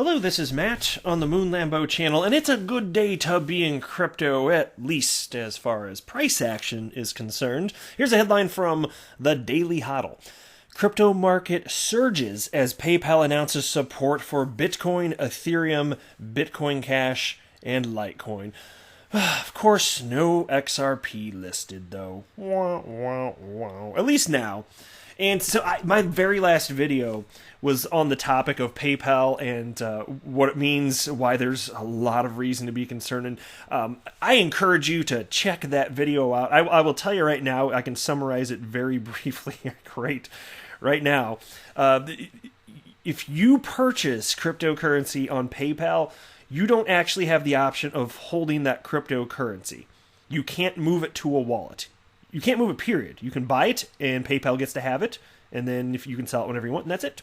Hello, this is Matt on the Moon Lambo channel, and it's a good day to be in crypto, at least as far as price action is concerned. Here's a headline from the Daily Hodl. Crypto market surges as PayPal announces support for Bitcoin, Ethereum, Bitcoin Cash, and Litecoin. Of course, no XRP listed, though. Wah, wah, wah. At least now. And so my very last video was on the topic of PayPal and what it means, why there's a lot of reason to be concerned. And I encourage you to check that video out. I will tell you right now, I can summarize it very briefly right now. If you purchase cryptocurrency on PayPal, you don't actually have the option of holding that cryptocurrency. You can't move it to a wallet. You can't move it, period. You can buy it, and PayPal gets to have it, and then if you can sell it whenever you want, and that's it.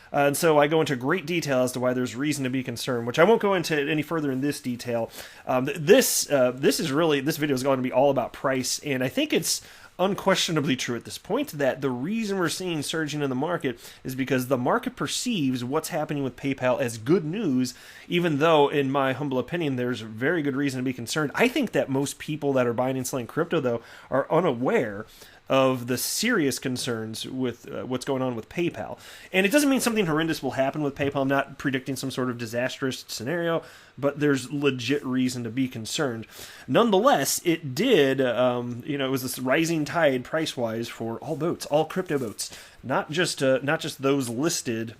And so I go into great detail as to why there's reason to be concerned, which I won't go into any further in this detail. This video is going to be all about price, and I think it's unquestionably true at this point that the reason we're seeing surging in the market is because the market perceives what's happening with PayPal as good news, even though, in my humble opinion, there's very good reason to be concerned. I think that most people that are buying and selling crypto, though, are unaware of the serious concerns with what's going on with PayPal. And it doesn't mean something horrendous will happen with PayPal. I'm not predicting some sort of disastrous scenario, but there's legit reason to be concerned. Nonetheless, it did, it was this rising tide price-wise for all boats, all crypto boats, not just those listed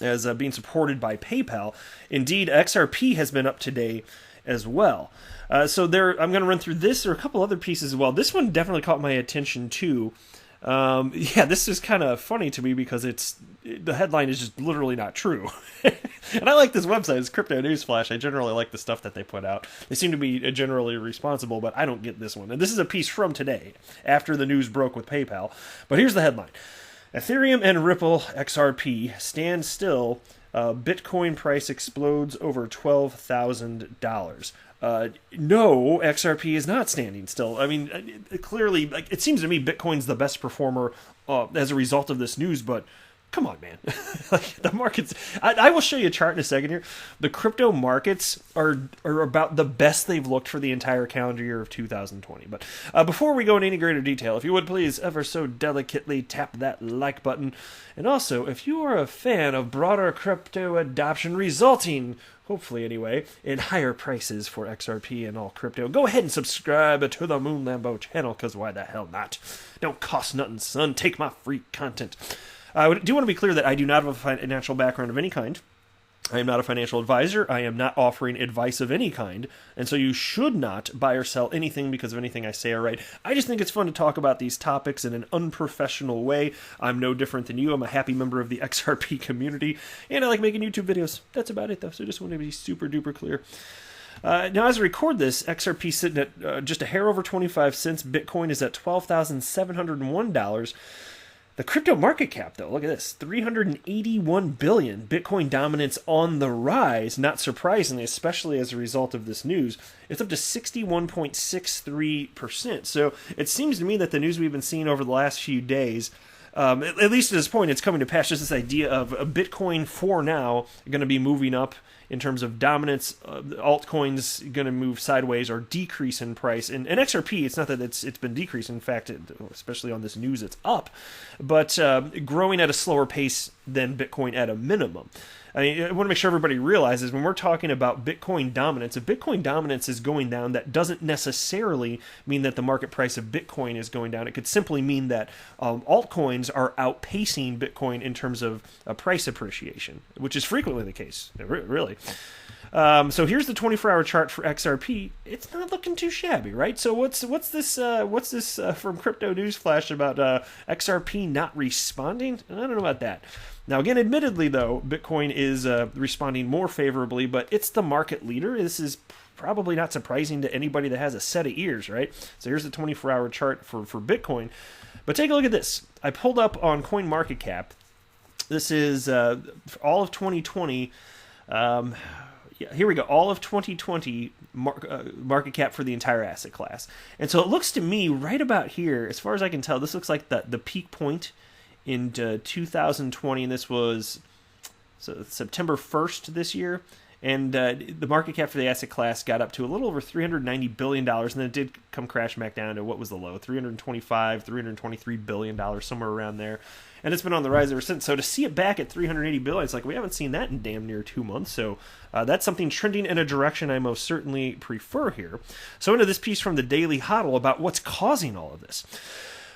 as being supported by PayPal. Indeed, XRP has been up today as well. I'm going to run through this. There are a couple other pieces as well. This one definitely caught my attention too. This is kind of funny to me because the headline is just literally not true. And I like this website. It's Crypto Newsflash. I generally like the stuff that they put out. They seem to be generally responsible, but I don't get this one. And this is a piece from today, after the news broke with PayPal. But here's the headline. Ethereum and Ripple XRP stand still. Bitcoin price explodes over $12,000. No, XRP is not standing still. I mean, clearly, it seems to me Bitcoin's the best performer as a result of this news, but come on, man. The markets... I will show you a chart in a second here. The crypto markets are about the best they've looked for the entire calendar year of 2020. But before we go into any greater detail, if you would please ever so delicately tap that like button. And also, if you are a fan of broader crypto adoption resulting, hopefully anyway, in higher prices for XRP and all crypto, go ahead and subscribe to the Moon Lambo channel, because why the hell not? Don't cost nothing, son. Take my free content. I do want to be clear that I do not have a financial background of any kind. I am not a financial advisor. I am not offering advice of any kind. And so you should not buy or sell anything because of anything I say or write. I just think it's fun to talk about these topics in an unprofessional way. I'm no different than you. I'm a happy member of the XRP community. And I like making YouTube videos. That's about it, though. So just want to be super duper clear. Now, as I record this, XRP is sitting at just a hair over 25 cents. Bitcoin is at $12,701. The crypto market cap, though, look at this, $381 billion. Bitcoin dominance on the rise, not surprisingly, especially as a result of this news. It's up to 61.63%. So it seems to me that the news we've been seeing over the last few days, at least at this point, it's coming to pass, just this idea of a Bitcoin for now going to be moving up in terms of dominance. Altcoins going to move sideways or decrease in price. And XRP, it's not that it's been decreasing. In fact, especially on this news, it's up. But growing at a slower pace than Bitcoin at a minimum. I mean, I want to make sure everybody realizes when we're talking about Bitcoin dominance, if Bitcoin dominance is going down, that doesn't necessarily mean that the market price of Bitcoin is going down. It could simply mean that altcoins are outpacing Bitcoin in terms of price appreciation, which is frequently the case, really. So here's the 24-hour chart for XRP. It's not looking too shabby, right? So what's this from Crypto Newsflash about XRP not responding? I don't know about that. Now, again, admittedly, though, Bitcoin is responding more favorably, but it's the market leader. This is probably not surprising to anybody that has a set of ears, right? So here's the 24-hour chart for Bitcoin. But take a look at this. I pulled up on CoinMarketCap. This is all of 2020. Here we go. All of 2020 market cap for the entire asset class. And so it looks to me right about here, as far as I can tell, this looks like the peak point in 2020, and this was so September 1st this year. And the market cap for the asset class got up to a little over $390 billion, and then it did come crashing back down to what was the low, $323 billion, somewhere around there. And it's been on the rise ever since. So to see it back at $380 billion, it's like we haven't seen that in damn near 2 months. So that's something trending in a direction I most certainly prefer here. So into this piece from the Daily Hodl about what's causing all of this.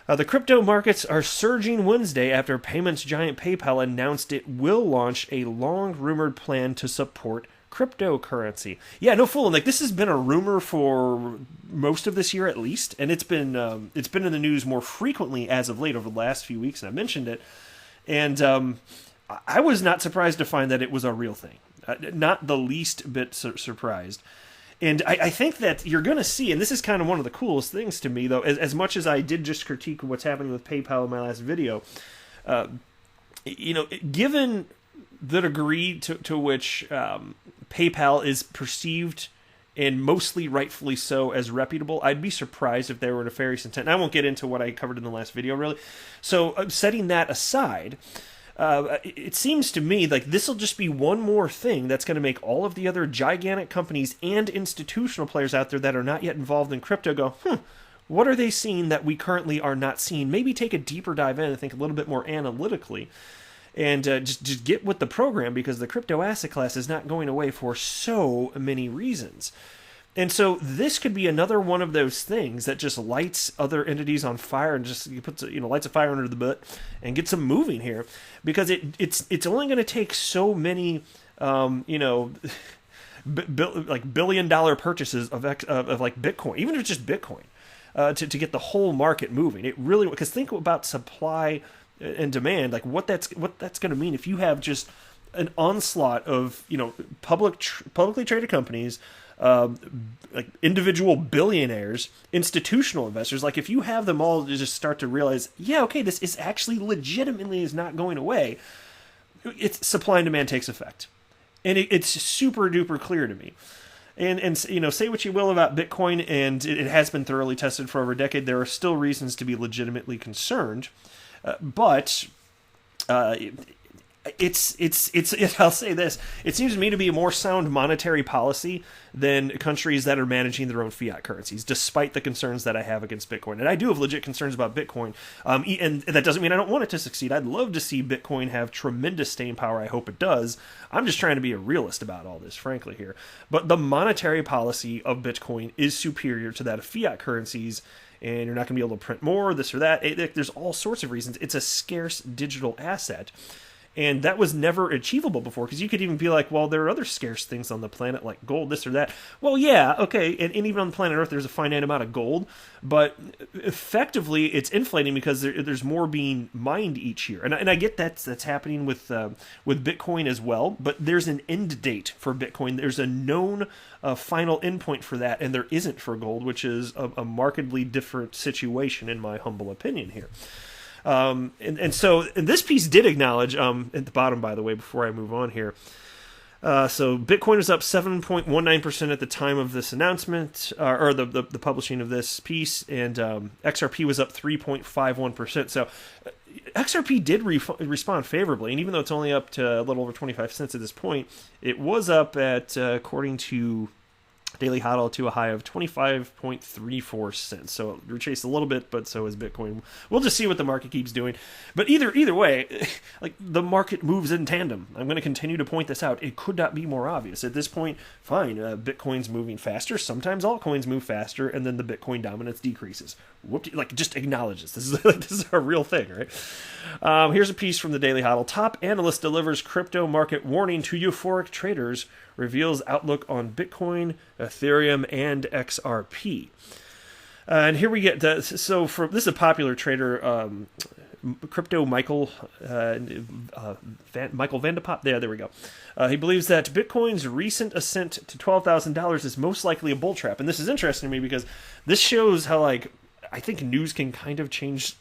The crypto markets are surging Wednesday after payments giant PayPal announced it will launch a long-rumored plan to support cryptocurrency. Yeah, no fooling. Like, this has been a rumor for most of this year at least, and it's been in the news more frequently as of late over the last few weeks, and I mentioned it. And I was not surprised to find that it was a real thing. Not the least bit surprised. And I think that you're going to see, and this is kind of one of the coolest things to me, though, as much as I did just critique what's happening with PayPal in my last video, given the degree to which PayPal is perceived, and mostly rightfully so, as reputable, I'd be surprised if there were nefarious intent. And I won't get into what I covered in the last video, really. So setting that aside, it seems to me like this will just be one more thing that's going to make all of the other gigantic companies and institutional players out there that are not yet involved in crypto go, what are they seeing that we currently are not seeing? Maybe take a deeper dive in and think a little bit more analytically, and just get with the program, because the crypto asset class is not going away for so many reasons. And so this could be another one of those things that just lights other entities on fire and just puts lights a fire under the butt and gets them moving here, because it's only going to take so many like $1 billion purchases of like Bitcoin, even if it's just Bitcoin, to get the whole market moving. It really, because think about supply and demand, like what that's going to mean if you have just an onslaught of publicly traded companies, like individual billionaires, institutional investors. Like, if you have them all to just start to realize, yeah, okay, this is actually legitimately is not going away, it's supply and demand takes effect, and it's super duper clear to me. And say what you will about Bitcoin, and it has been thoroughly tested for over a decade. There are still reasons to be legitimately concerned, but I'll say this, it seems to me to be a more sound monetary policy than countries that are managing their own fiat currencies, despite the concerns that I have against Bitcoin. And I do have legit concerns about Bitcoin, and that doesn't mean I don't want it to succeed. I'd love to see Bitcoin have tremendous staying power. I hope it does. I'm just trying to be a realist about all this, frankly, here. But the monetary policy of Bitcoin is superior to that of fiat currencies, and you're not going to be able to print more, this or that. There's all sorts of reasons. It's a scarce digital asset. And that was never achievable before, because you could even be like, well, there are other scarce things on the planet, like gold, this or that. Well, yeah, okay, and even on the planet Earth, there's a finite amount of gold, but effectively, it's inflating because there's more being mined each year. And I get that's happening with Bitcoin as well, but there's an end date for Bitcoin. There's a known final endpoint for that, and there isn't for gold, which is a markedly different situation, in my humble opinion here. And so this piece did acknowledge, at the bottom, by the way, before I move on here, so Bitcoin was up 7.19% at the time of this announcement, or the publishing of this piece, and XRP was up 3.51%. So XRP did respond favorably, and even though it's only up to a little over 25 cents at this point, it was up at, according to Daily Hodl, to a high of 25.34 cents. So it retraced a little bit, but so is Bitcoin. We'll just see what the market keeps doing. But either way, like, the market moves in tandem. I'm going to continue to point this out. It could not be more obvious. At this point, fine, Bitcoin's moving faster. Sometimes altcoins move faster, and then the Bitcoin dominance decreases. Like, just acknowledge this. This is a real thing, right? Here's a piece from the Daily Hodl. Top analyst delivers crypto market warning to euphoric traders, reveals outlook on Bitcoin, Ethereum, and XRP. And here we get this is a popular trader, crypto Michael Van de Pop. There we go. He believes that Bitcoin's recent ascent to $12,000 is most likely a bull trap. And this is interesting to me because this shows how, like, I think news can kind of change.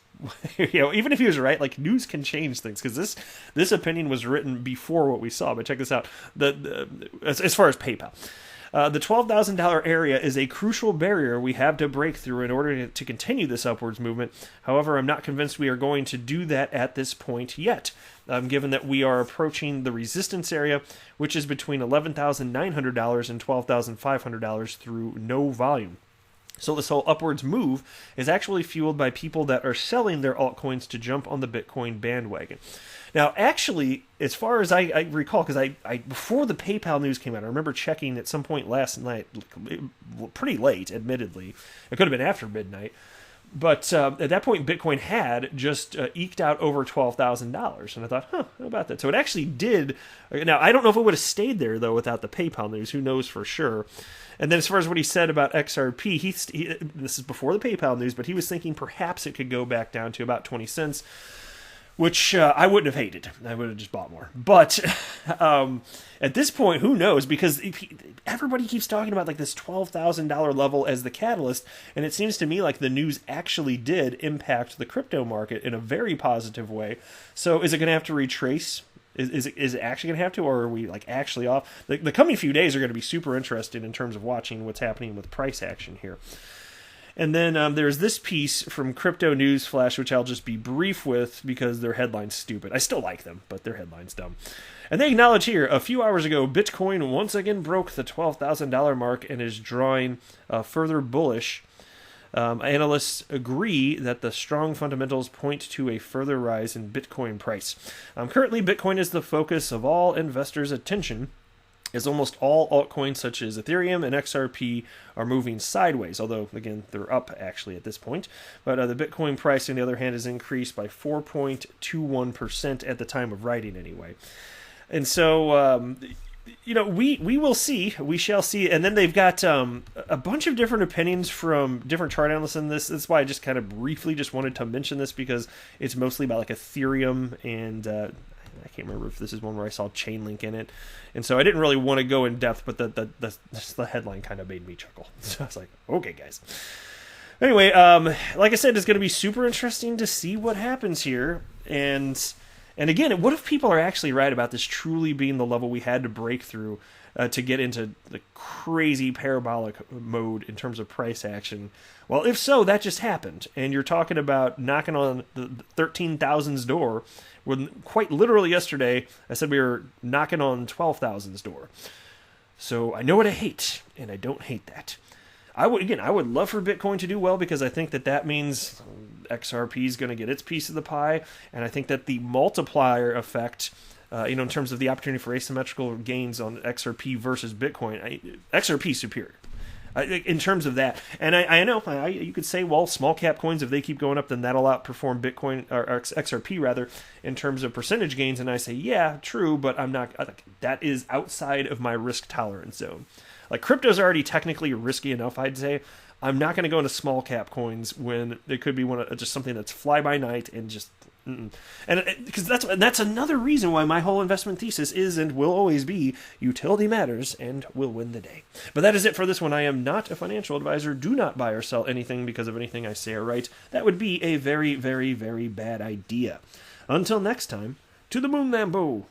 Even if he was right, like, news can change things, because this opinion was written before what we saw. But check this out: as far as PayPal, The $12,000 area is a crucial barrier we have to break through in order to continue this upwards movement. However, I'm not convinced we are going to do that at this point yet, given that we are approaching the resistance area, which is between $11,900 and $12,500 through no volume. So this whole upwards move is actually fueled by people that are selling their altcoins to jump on the Bitcoin bandwagon. Now, actually, as far as I recall, because I before the PayPal news came out, I remember checking at some point last night, pretty late, admittedly. It could have been after midnight. But at that point, Bitcoin had just eked out over $12,000. And I thought, how about that? So it actually did. Now, I don't know if it would have stayed there, though, without the PayPal news. Who knows for sure? And then as far as what he said about XRP, he this is before the PayPal news, but he was thinking perhaps it could go back down to about 20 cents, which I wouldn't have hated. I would have just bought more. But at this point, who knows? Because everybody keeps talking about like this $12,000 level as the catalyst, and it seems to me like the news actually did impact the crypto market in a very positive way. So is it going to have to retrace? Is it actually going to have to, or are we like actually off? The coming few days are going to be super interesting in terms of watching what's happening with price action here. And then there's this piece from Crypto News Flash, which I'll just be brief with because their headline's stupid. I still like them, but their headline's dumb. And they acknowledge here, a few hours ago, Bitcoin once again broke the $12,000 mark and is drawing further bullish. Analysts agree that the strong fundamentals point to a further rise in Bitcoin price. Currently, Bitcoin is the focus of all investors' attention, as almost all altcoins such as Ethereum and XRP are moving sideways, although, again, they're up actually at this point. But the Bitcoin price, on the other hand, has increased by 4.21% at the time of writing anyway. And so, we will see. We shall see. And then they've got a bunch of different opinions from different chart analysts in this. That's why I just kind of briefly just wanted to mention this, because it's mostly about like Ethereum and I can't remember if this is one where I saw Chainlink in it. And so I didn't really want to go in depth, but the headline kind of made me chuckle. So I was like, okay, guys. Anyway, like I said, it's going to be super interesting to see what happens here. And again, what if people are actually right about this truly being the level we had to break through to get into the crazy parabolic mode in terms of price action? Well, if so, that just happened. And you're talking about knocking on the 13,000's door, when quite literally yesterday I said we were knocking on 12,000's door. So I know what I hate, and I don't hate that. I would love for Bitcoin to do well, because I think that means XRP is going to get its piece of the pie, and I think that the multiplier effect, in terms of the opportunity for asymmetrical gains on XRP versus Bitcoin, XRP is superior in terms of that. And I know you could say, well, small cap coins, if they keep going up, then that'll outperform Bitcoin or XRP rather in terms of percentage gains. And I say, yeah, true, but I'm not. That is outside of my risk tolerance zone. Like, crypto's already technically risky enough, I'd say. I'm not going to go into small cap coins when it could be just something that's fly by night and just. And because that's another reason why my whole investment thesis is and will always be utility matters and will win the day. But that is it for this one. I am not a financial advisor. Do not buy or sell anything because of anything I say or write. That would be a very, very, very bad idea. Until next time, to the moon, Lambo.